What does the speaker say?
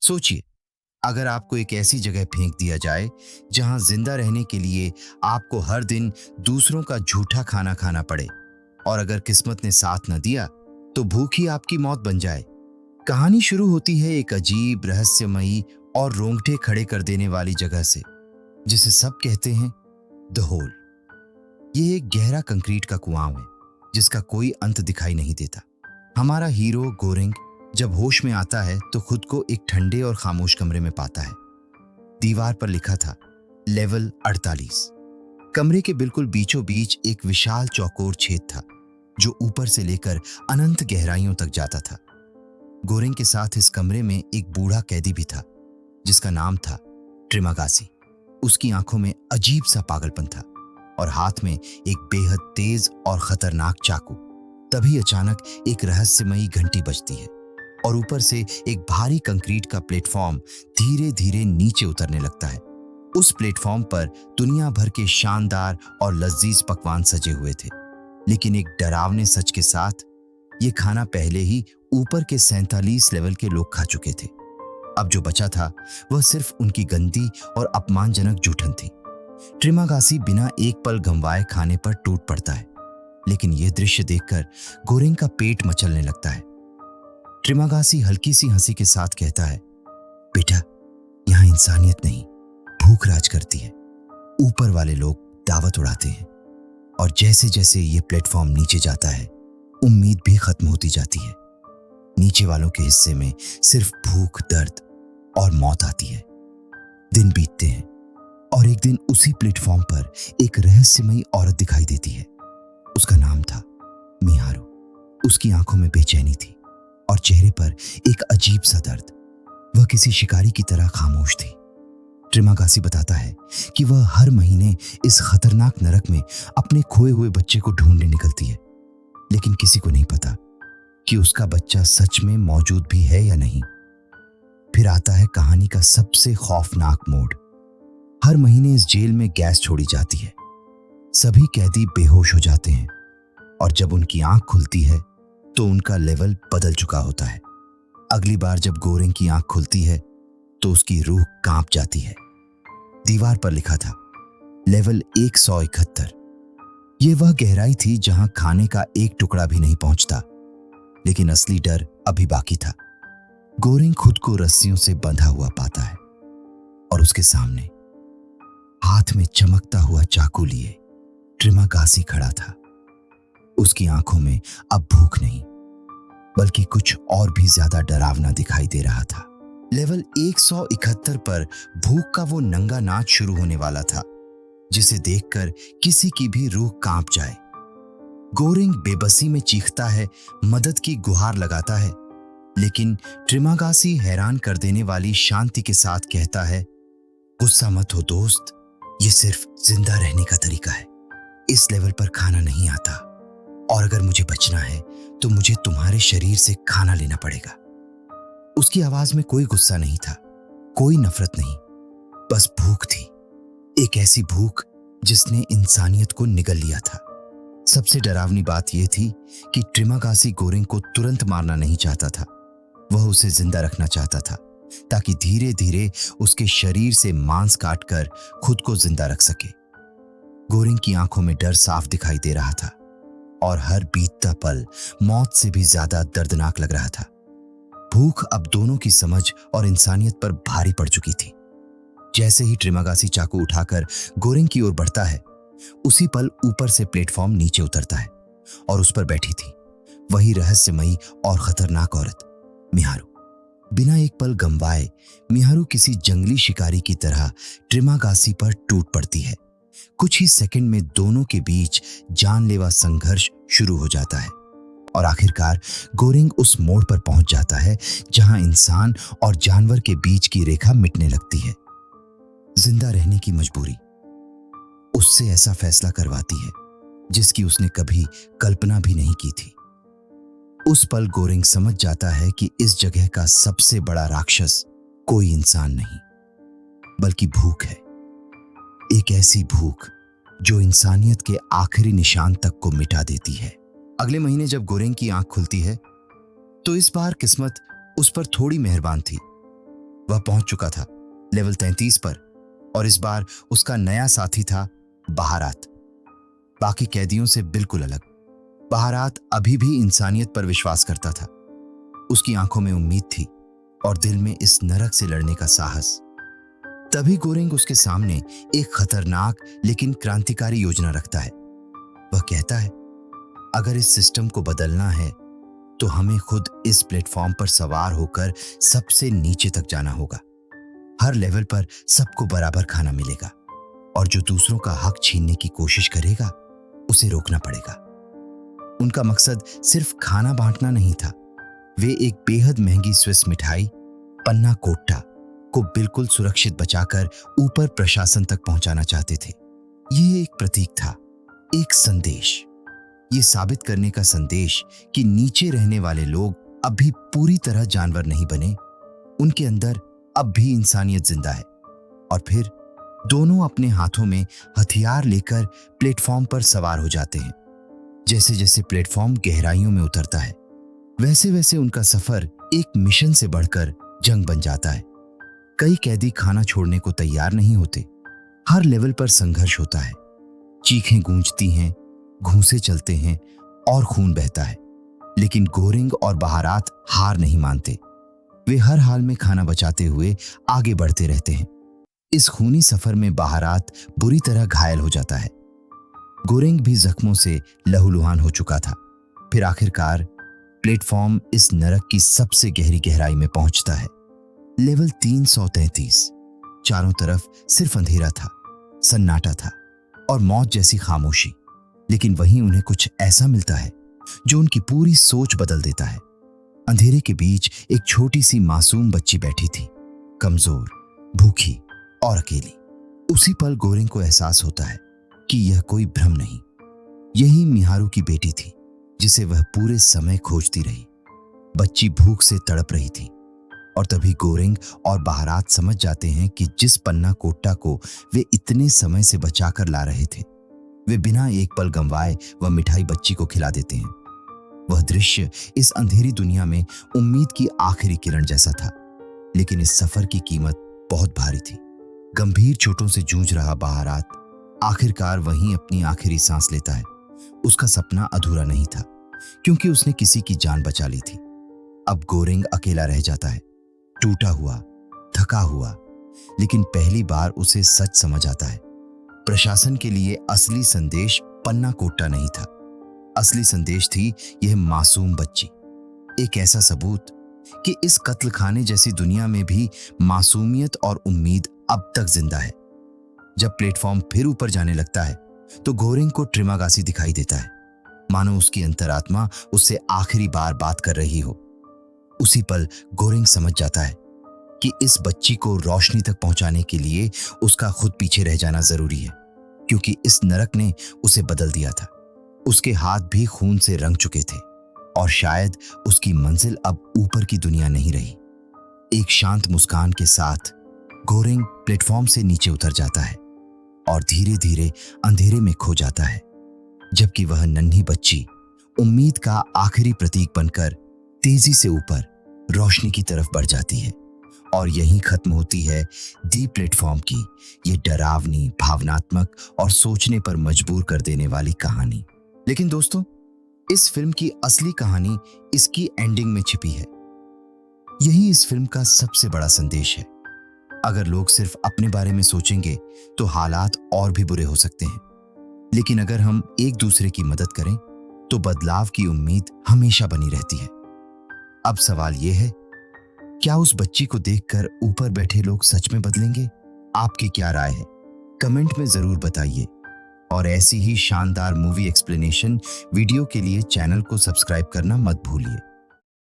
सोचिए, अगर आपको एक ऐसी जगह फेंक दिया जाए जहां जिंदा रहने के लिए आपको हर दिन दूसरों का झूठा खाना खाना पड़े, और अगर किस्मत ने साथ न दिया तो भूख ही आपकी मौत बन जाए। कहानी शुरू होती है एक अजीब, रहस्यमयी और रोंगटे खड़े कर देने वाली जगह से, जिसे सब कहते हैं द होल। ये एक गहरा कंक्रीट का कुआं है जिसका कोई अंत दिखाई नहीं देता। हमारा हीरो गोरेंग जब होश में आता है तो खुद को एक ठंडे और खामोश कमरे में पाता है। दीवार पर लिखा था लेवल 48। कमरे के बिल्कुल बीचों बीच एक विशाल चौकोर छेद था जो ऊपर से लेकर अनंत गहराइयों तक जाता था। गोरेंग के साथ इस कमरे में एक बूढ़ा कैदी भी था जिसका नाम था ट्रिमागासी। उसकी आंखों में अजीब सा पागलपन था और हाथ में एक बेहद तेज और खतरनाक चाकू। तभी अचानक एक रहस्यमयी घंटी बजती है और ऊपर से एक भारी कंक्रीट का प्लेटफॉर्म धीरे धीरे नीचे उतरने लगता है। उस प्लेटफॉर्म पर दुनिया भर के शानदार और लजीज पकवान सजे हुए थे, लेकिन एक डरावने सच के साथ ये खाना पहले ही ऊपर के 47 लेवल के लोग खा चुके थे। अब जो बचा था वह सिर्फ उनकी गंदी और अपमानजनक जूठन थी। ट्रिमागासी बिना एक पल गंवाए खाने पर टूट पड़ता है, लेकिन यह दृश्य देखकर गोरेंग का पेट मचलने लगता है। ट्रिमागासी हल्की सी हंसी के साथ कहता है, बेटा, यहां इंसानियत नहीं, भूख राज करती है। ऊपर वाले लोग दावत उड़ाते हैं और जैसे जैसे ये प्लेटफॉर्म नीचे जाता है, उम्मीद भी खत्म होती जाती है। नीचे वालों के हिस्से में सिर्फ भूख, दर्द और मौत आती है। दिन बीतते हैं और एक दिन उसी प्लेटफॉर्म पर एक रहस्यमयी औरत दिखाई देती है। उसका नाम था मिहारू। उसकी आंखों में बेचैनी थी और चेहरे पर एक अजीब सा दर्द। वह किसी शिकारी की तरह खामोश थी। ट्रिमागासी बताता है कि वह हर महीने इस खतरनाक नरक में अपने खोए हुए बच्चे को ढूंढने निकलती है, लेकिन किसी को नहीं पता कि उसका बच्चा सच में मौजूद भी है या नहीं। फिर आता है कहानी का सबसे खौफनाक मोड़। हर महीने इस जेल में गैस छोड़ी जाती है। सभी कैदी बेहोश हो जाते हैं और जब उनकी आंख खुलती है तो उनका लेवल बदल चुका होता है। अगली बार जब गोरेंग की आंख खुलती है तो उसकी रूह कांप जाती है। दीवार पर लिखा था लेवल 171। यह वह गहराई थी जहां खाने का एक टुकड़ा भी नहीं पहुंचता, लेकिन असली डर अभी बाकी था। गोरेंग खुद को रस्सियों से बंधा हुआ पाता है और उसके सामने हाथ में चमकता हुआ चाकू लिए ट्रिमागासी खड़ा था। उसकी आंखों में अब भूख नहीं, बल्कि कुछ और भी ज्यादा डरावना दिखाई दे रहा था। लेवल 171 पर भूख का वो नंगा नाच शुरू होने वाला था जिसे देखकर किसी की भी रूह कांप जाए। गोरेंग बेबसी में चीखता है, मदद की गुहार लगाता है, लेकिन ट्रिमागासी हैरान कर देने वाली शांति के साथ कहता है, गुस्सा मत हो दोस्त, ये सिर्फ जिंदा रहने का तरीका है। इस लेवल पर खाना नहीं आता और अगर मुझे बचना है तो मुझे तुम्हारे शरीर से खाना लेना पड़ेगा। उसकी आवाज में कोई गुस्सा नहीं था, कोई नफरत नहीं, बस भूख थी। एक ऐसी भूख जिसने इंसानियत को निगल लिया था। सबसे डरावनी बात यह थी कि ट्रिमागासी गोरेंग को तुरंत मारना नहीं चाहता था। वह उसे जिंदा रखना चाहता था ताकि धीरे धीरे उसके शरीर से मांस काटकर खुद को जिंदा रख सके। गोरेंग की आंखों में डर साफ दिखाई दे रहा था और हर बीतता पल मौत से भी ज्यादा दर्दनाक लग रहा था। भूख अब दोनों की समझ और इंसानियत पर भारी पड़ चुकी थी। जैसे ही ट्रिमागासी चाकू उठाकर गोरेंग की ओर बढ़ता है, उसी पल ऊपर से प्लेटफॉर्म नीचे उतरता है और उस पर बैठी थी वही रहस्यमयी और खतरनाक औरत, मिहारू। बिना एक पल गंवाए मिहारू किसी जंगली शिकारी की तरह ट्रिमागासी पर टूट पड़ती है। कुछ ही सेकंड में दोनों के बीच जानलेवा संघर्ष शुरू हो जाता है और आखिरकार गोरेंग उस मोड़ पर पहुंच जाता है जहां इंसान और जानवर के बीच की रेखा मिटने लगती है। जिंदा रहने की मजबूरी उससे ऐसा फैसला करवाती है जिसकी उसने कभी कल्पना भी नहीं की थी। उस पल गोरेंग समझ जाता है कि इस जगह का सबसे बड़ा राक्षस कोई इंसान नहीं, बल्कि भूख है। एक ऐसी भूख जो इंसानियत के आखिरी निशान तक को मिटा देती है। अगले महीने जब गोरेंग की आंख खुलती है तो इस बार किस्मत उस पर थोड़ी मेहरबान थी। वह पहुंच चुका था लेवल 33 पर, और इस बार उसका नया साथी था बहारात। बाकी कैदियों से बिल्कुल अलग। बहारात अभी भी इंसानियत पर विश्वास करता था। उसकी आंखों में उम्मीद थी और दिल में इस नरक से लड़ने का साहस। तभी गोरेंग उसके सामने एक खतरनाक लेकिन क्रांतिकारी योजना रखता है। वह कहता है, अगर इस सिस्टम को बदलना है तो हमें खुद इस प्लेटफॉर्म पर सवार होकर सबसे नीचे तक जाना होगा। हर लेवल पर सबको बराबर खाना मिलेगा और जो दूसरों का हक छीनने की कोशिश करेगा उसे रोकना पड़ेगा। उनका मकसद सिर्फ खाना बांटना नहीं था। वे एक बेहद महंगी स्विस मिठाई पन्ना कोट्टा को बिल्कुल सुरक्षित बचाकर ऊपर प्रशासन तक पहुंचाना चाहते थे। ये एक प्रतीक था, एक संदेश। ये साबित करने का संदेश कि नीचे रहने वाले लोग अब भी पूरी तरह जानवर नहीं बने, उनके अंदर अब भी इंसानियत जिंदा है। और फिर दोनों अपने हाथों में हथियार लेकर प्लेटफॉर्म पर सवार हो जाते हैं। जैसे जैसे प्लेटफॉर्म गहराइयों में उतरता है, वैसे वैसे उनका सफर एक मिशन से बढ़कर जंग बन जाता है। कई कैदी खाना छोड़ने को तैयार नहीं होते। हर लेवल पर संघर्ष होता है। चीखें गूंजती हैं, घूंसे चलते हैं और खून बहता है। लेकिन गोरेंग और बहारात हार नहीं मानते। वे हर हाल में खाना बचाते हुए आगे बढ़ते रहते हैं। इस खूनी सफर में बहारात बुरी तरह घायल हो जाता है। गोरेंग भी जख्मों से लहूलुहान हो चुका था। फिर आखिरकार प्लेटफॉर्म इस नरक की सबसे गहरी गहराई में पहुंचता है। लेवल 333। चारों तरफ सिर्फ अंधेरा था, सन्नाटा था और मौत जैसी खामोशी। लेकिन वहीं उन्हें कुछ ऐसा मिलता है जो उनकी पूरी सोच बदल देता है। अंधेरे के बीच एक छोटी सी मासूम बच्ची बैठी थी, कमजोर, भूखी और अकेली। उसी पल गोरेंग को एहसास होता है कि यह कोई भ्रम नहीं, यही मिहारू की बेटी थी जिसे वह पूरे समय खोजती रही। बच्ची भूख से तड़प रही थी और तभी गोरेंग और बहारात समझ जाते हैं कि जिस पन्ना कोट्टा को वे इतने समय से बचाकर ला रहे थे, वे बिना एक पल गंवाए वह मिठाई बच्ची को खिला देते हैं। वह दृश्य इस अंधेरी दुनिया में उम्मीद की आखिरी किरण जैसा था। लेकिन इस सफर की कीमत बहुत भारी थी। गंभीर चोटों से जूझ रहा बहारात आखिरकार वहीं अपनी आखिरी सांस लेता है। उसका सपना अधूरा नहीं था क्योंकि उसने किसी की जान बचा ली थी। अब गोरेंग अकेला रह जाता है, टूटा हुआ, थका हुआ। लेकिन पहली बार उसे सच समझ आता है। प्रशासन के लिए असली संदेश पन्ना कोट्टा नहीं था। असली संदेश थी यह मासूम बच्ची। एक ऐसा सबूत कि इस कत्ल खाने जैसी दुनिया में भी मासूमियत और उम्मीद अब तक जिंदा है। जब प्लेटफॉर्म फिर ऊपर जाने लगता है तो गोरेंग को ट्रिमागासी दिखाई देता है, मानो उसकी अंतरात्मा उससे आखिरी बार बात कर रही हो। उसी पल गोरेंग समझ जाता है कि इस बच्ची को रोशनी तक पहुंचाने के लिए उसका खुद पीछे रह जाना जरूरी है, क्योंकि इस नरक ने उसे बदल दिया था। उसके हाथ भी खून से रंग चुके थे और शायद उसकी मंजिल अब ऊपर की दुनिया नहीं रही। एक शांत मुस्कान के साथ गोरेंग प्लेटफॉर्म से नीचे उतर जाता है और धीरे धीरे अंधेरे में खो जाता है, जबकि वह नन्ही बच्ची उम्मीद का आखिरी प्रतीक बनकर तेजी से ऊपर रोशनी की तरफ बढ़ जाती है। और यहीं खत्म होती है दी प्लेटफॉर्म की ये डरावनी, भावनात्मक और सोचने पर मजबूर कर देने वाली कहानी। लेकिन दोस्तों, इस फिल्म की असली कहानी इसकी एंडिंग में छिपी है। यही इस फिल्म का सबसे बड़ा संदेश है। अगर लोग सिर्फ अपने बारे में सोचेंगे तो हालात और भी बुरे हो सकते हैं, लेकिन अगर हम एक दूसरे की मदद करें तो बदलाव की उम्मीद हमेशा बनी रहती है। अब सवाल यह है, क्या उस बच्ची को देखकर ऊपर बैठे लोग सच में बदलेंगे? आपकी क्या राय है? कमेंट में जरूर बताइए। और ऐसी ही शानदार मूवी एक्सप्लेनेशन वीडियो के लिए चैनल को सब्सक्राइब करना मत भूलिए।